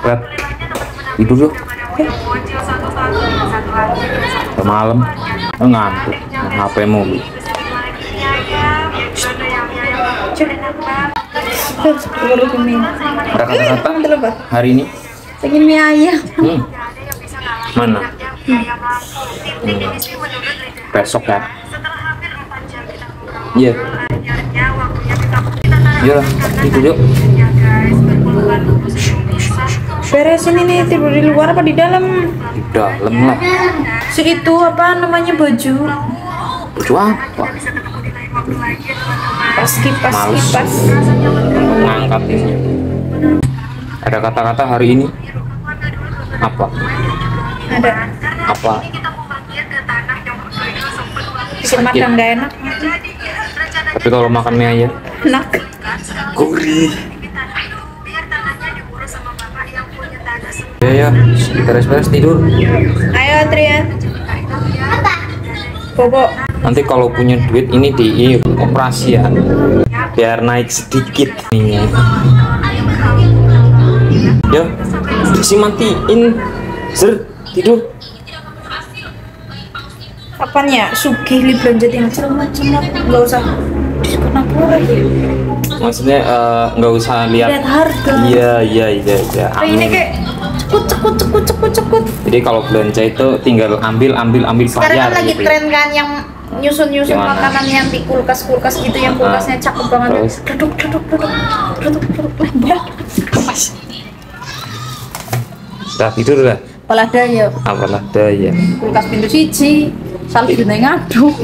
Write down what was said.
Red, tidur yuk. Udah malam, ngantuk. HP-mu. Ada kata-kata hari ini? Pengen mie ayam. Mana? Besok ya? Iya. Iya lah, tidur yuk. Beresin ini, tidur di luar apa di dalam? Di dalam lah. Itu apa namanya, baju? Baju apa? Kipas. Ngangkat ini. Ada kata-kata hari ini? Apa? Ada. Apa? Bikin makan gak enak. Tapi kalau makan mie ayam? Enak. Gurih. Ya, kita beres-beres tidur. Ayo Trian. Bobo. Nanti kalau punya duit ini di operasi ya, biar naik sedikit nih. Yo, si matiin. Tidur. Apaan ya? Sugih li belanja yang cemat-cemat. Nggak usah diskon apa lagi. Maksudnya nggak usah lihat harga. Iya. Ini kayak cekut. Jadi kalau belanja itu tinggal ambil Sekarang bayar kan lagi gitu. tren kan yang nyusun Gimana? makanan yang di kulkas gitu yang kulkasnya cakep banget. Terus? Duduk. Mas. Sudah tidur lah. Apalah daya. Apalah daya. Kulkas pintu siji. Salju nang ngaduk.